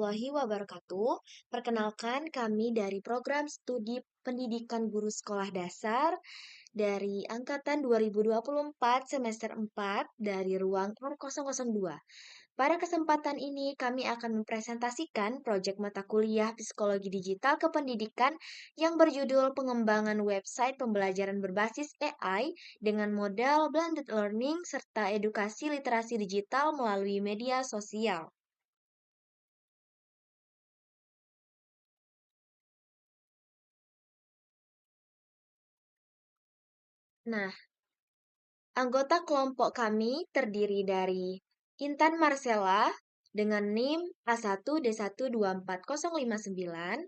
warahmatullahi wabarakatuh. Perkenalkan, kami dari program studi pendidikan guru sekolah dasar dari angkatan 2024 semester 4 dari ruang R002. Pada kesempatan ini, kami akan mempresentasikan proyek mata kuliah Psikologi Digital Kependidikan yang berjudul Pengembangan Website Pembelajaran Berbasis AI dengan modal blended learning serta edukasi literasi digital melalui media sosial. Nah, anggota kelompok kami terdiri dari Intan Marcella dengan NIM A1D12409,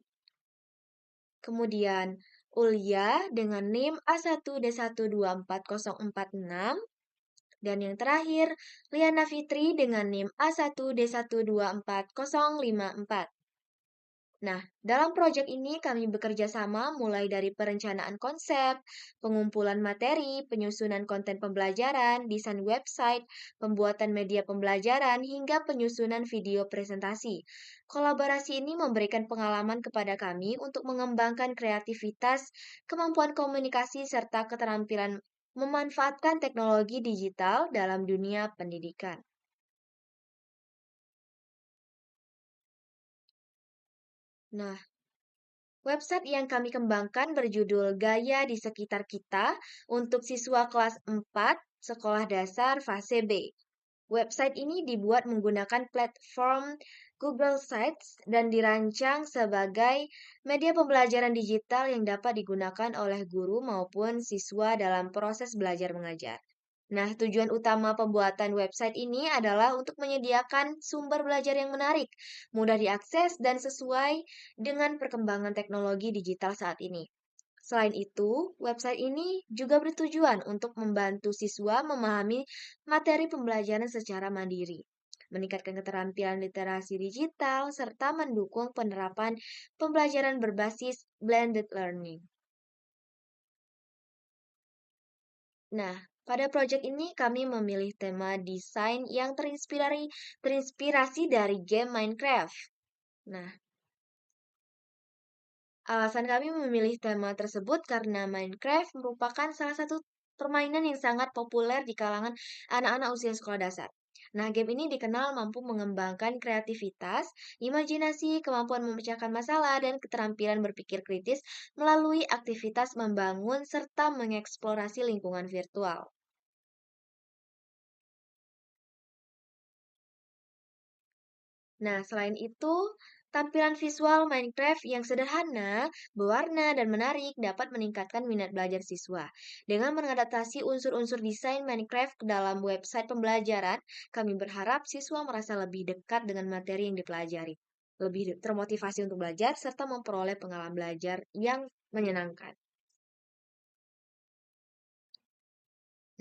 kemudian Ulia dengan NIM A1D1240406, dan yang terakhir Liana Fitri dengan NIM A1D1240054. Nah, dalam proyek ini kami bekerja sama mulai dari perencanaan konsep, pengumpulan materi, penyusunan konten pembelajaran, desain website, pembuatan media pembelajaran, hingga penyusunan video presentasi. Kolaborasi ini memberikan pengalaman kepada kami untuk mengembangkan kreativitas, kemampuan komunikasi, serta keterampilan memanfaatkan teknologi digital dalam dunia pendidikan. Nah, website yang kami kembangkan berjudul Gaya di Sekitar Kita untuk siswa kelas 4 sekolah dasar fase B. Website ini dibuat menggunakan platform Google Sites dan dirancang sebagai media pembelajaran digital yang dapat digunakan oleh guru maupun siswa dalam proses belajar mengajar. Nah, tujuan utama pembuatan website ini adalah untuk menyediakan sumber belajar yang menarik, mudah diakses, dan sesuai dengan perkembangan teknologi digital saat ini. Selain itu, website ini juga bertujuan untuk membantu siswa memahami materi pembelajaran secara mandiri, meningkatkan keterampilan literasi digital, serta mendukung penerapan pembelajaran berbasis blended learning. Nah, pada proyek ini kami memilih tema desain yang terinspirasi dari game Minecraft. Nah, alasan kami memilih tema tersebut karena Minecraft merupakan salah satu permainan yang sangat populer di kalangan anak-anak usia sekolah dasar. Nah, game ini dikenal mampu mengembangkan kreativitas, imajinasi, kemampuan memecahkan masalah, dan keterampilan berpikir kritis melalui aktivitas membangun serta mengeksplorasi lingkungan virtual. Nah, selain itu, tampilan visual Minecraft yang sederhana, berwarna, dan menarik dapat meningkatkan minat belajar siswa. Dengan mengadaptasi unsur-unsur desain Minecraft ke dalam website pembelajaran, kami berharap siswa merasa lebih dekat dengan materi yang dipelajari, lebih termotivasi untuk belajar, serta memperoleh pengalaman belajar yang menyenangkan.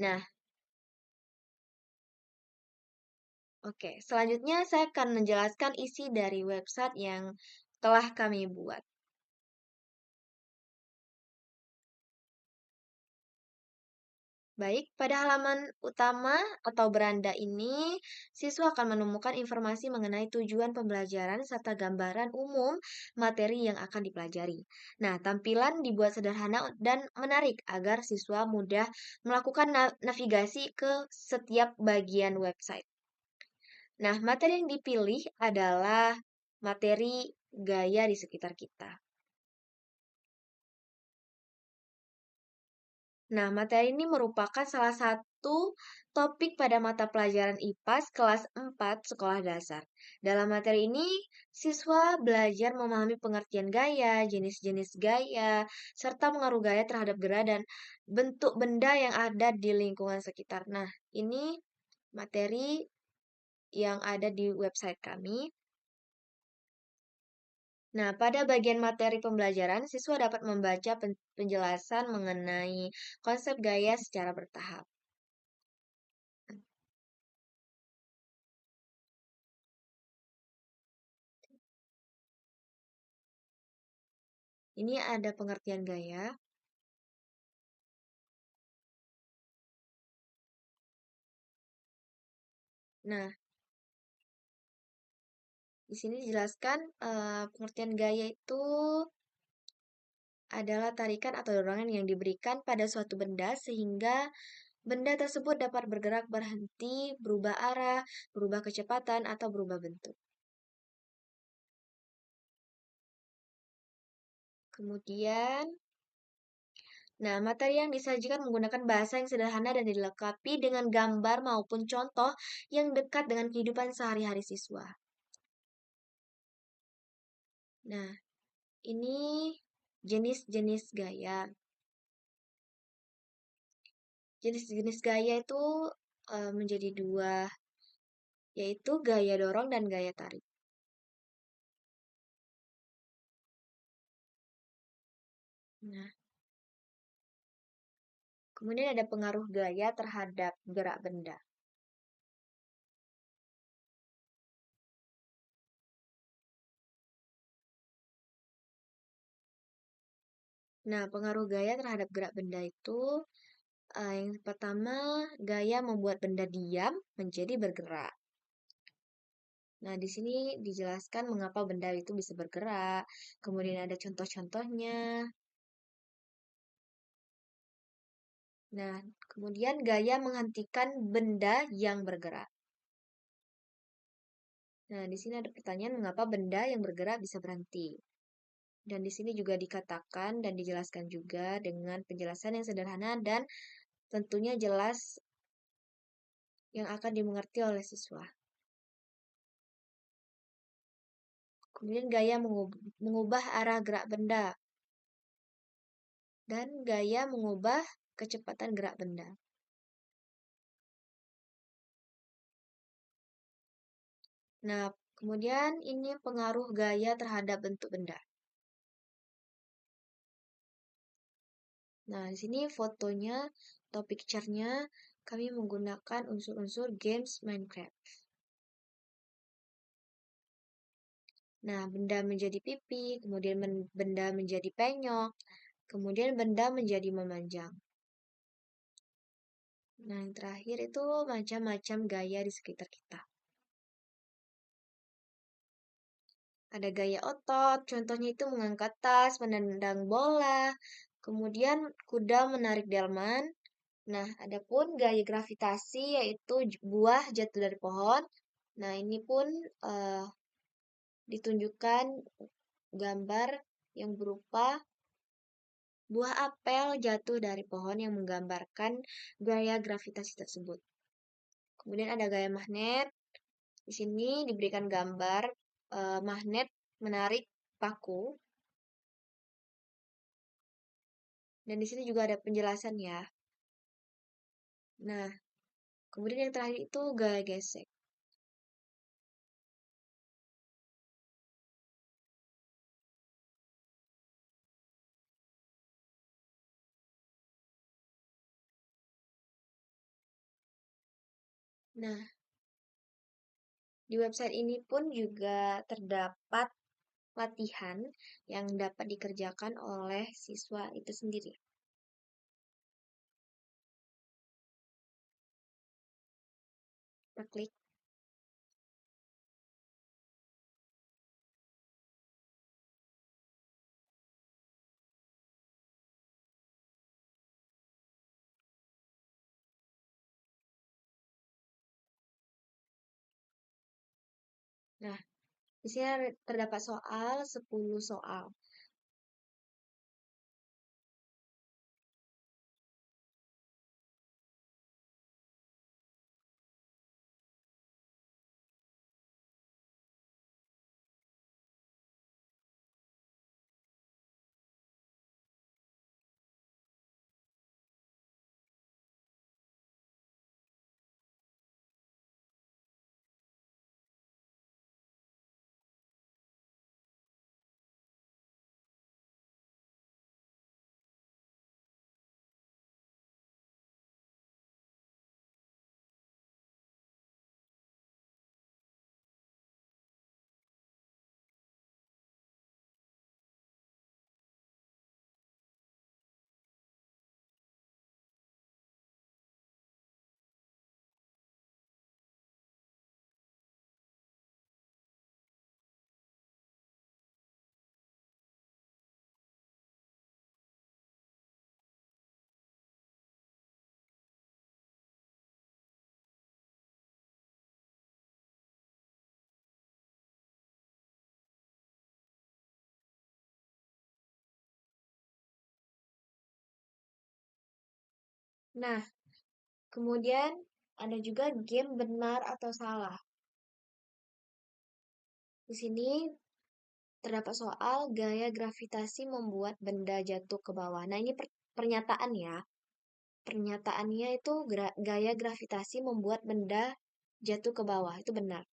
Nah, oke, selanjutnya saya akan menjelaskan isi dari website yang telah kami buat. Baik, pada halaman utama atau beranda ini, siswa akan menemukan informasi mengenai tujuan pembelajaran serta gambaran umum materi yang akan dipelajari. Nah, tampilan dibuat sederhana dan menarik agar siswa mudah melakukan navigasi ke setiap bagian website. Nah, materi yang dipilih adalah materi gaya di sekitar kita. Nah, materi ini merupakan salah satu topik pada mata pelajaran IPAS kelas 4 sekolah dasar. Dalam materi ini, siswa belajar memahami pengertian gaya, jenis-jenis gaya, serta pengaruh gaya terhadap gerak dan bentuk benda yang ada di lingkungan sekitar. Nah, ini materi yang ada di website kami. Nah, pada bagian materi pembelajaran, siswa dapat membaca penjelasan mengenai konsep gaya secara bertahap. Ini ada pengertian gaya. Nah, Di sini dijelaskan pengertian gaya itu adalah tarikan atau dorongan yang diberikan pada suatu benda sehingga benda tersebut dapat bergerak, berhenti, berubah arah, berubah kecepatan, atau berubah bentuk. Kemudian, nah, materi yang disajikan menggunakan bahasa yang sederhana dan dilengkapi dengan gambar maupun contoh yang dekat dengan kehidupan sehari-hari siswa. Nah, ini jenis-jenis gaya. Jenis-jenis gaya itu menjadi dua, yaitu gaya dorong dan gaya tarik. Nah, kemudian ada pengaruh gaya terhadap gerak benda. Nah, pengaruh gaya terhadap gerak benda itu yang pertama, gaya membuat benda diam menjadi bergerak. Nah, di sini dijelaskan mengapa benda itu bisa bergerak. Kemudian ada contoh-contohnya. Nah, kemudian gaya menghentikan benda yang bergerak. Nah, di sini ada pertanyaan mengapa benda yang bergerak bisa berhenti. Dan di sini juga dikatakan dan dijelaskan juga dengan penjelasan yang sederhana dan tentunya jelas yang akan dimengerti oleh siswa. Kemudian gaya mengubah arah gerak benda. Dan gaya mengubah kecepatan gerak benda. Nah, kemudian ini pengaruh gaya terhadap bentuk benda. Nah, di sini fotonya atau picture-nya kami menggunakan unsur-unsur games Minecraft. Nah, benda menjadi pipi, kemudian benda menjadi penyok, kemudian benda menjadi memanjang. Nah, yang terakhir itu macam-macam gaya di sekitar kita. Ada gaya otot, contohnya itu mengangkat tas, menendang bola, kemudian kuda menarik delman. Nah, adapun gaya gravitasi yaitu buah jatuh dari pohon. Nah, ini pun ditunjukkan gambar yang berupa buah apel jatuh dari pohon yang menggambarkan gaya gravitasi tersebut. Kemudian ada gaya magnet. Di sini diberikan gambar magnet menarik paku. Dan di sini juga ada penjelasan ya. Nah, kemudian yang terakhir itu gaya gesek. Nah, di website ini pun juga terdapat latihan yang dapat dikerjakan oleh siswa itu sendiri. Kita klik. Nah, di sini terdapat soal 10 soal. Nah, kemudian ada juga game benar atau salah. Di sini terdapat soal gaya gravitasi membuat benda jatuh ke bawah. Nah, ini pernyataan ya. Pernyataannya itu gaya gravitasi membuat benda jatuh ke bawah. Itu benar.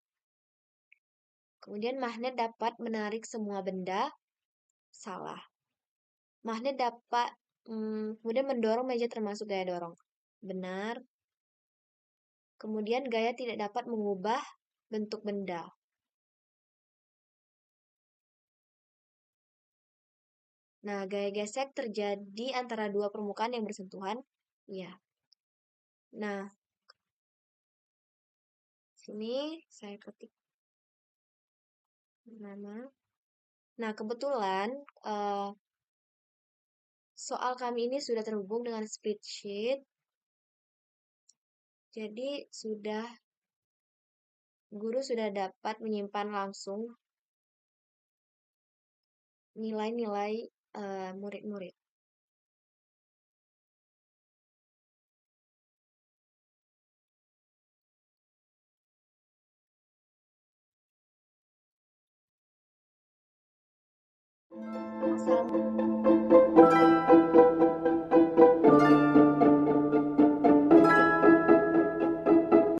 Kemudian magnet dapat menarik semua benda. Salah. Magnet dapat kemudian mendorong meja termasuk gaya dorong. Benar. Kemudian gaya tidak dapat mengubah bentuk benda. Nah, gaya gesek terjadi antara dua permukaan yang bersentuhan. Ya. Nah, sini saya ketik nama. Nah, kebetulan soal kami ini sudah terhubung dengan spreadsheet. Jadi guru sudah dapat menyimpan langsung nilai-nilai murid-murid. Assalamualaikum.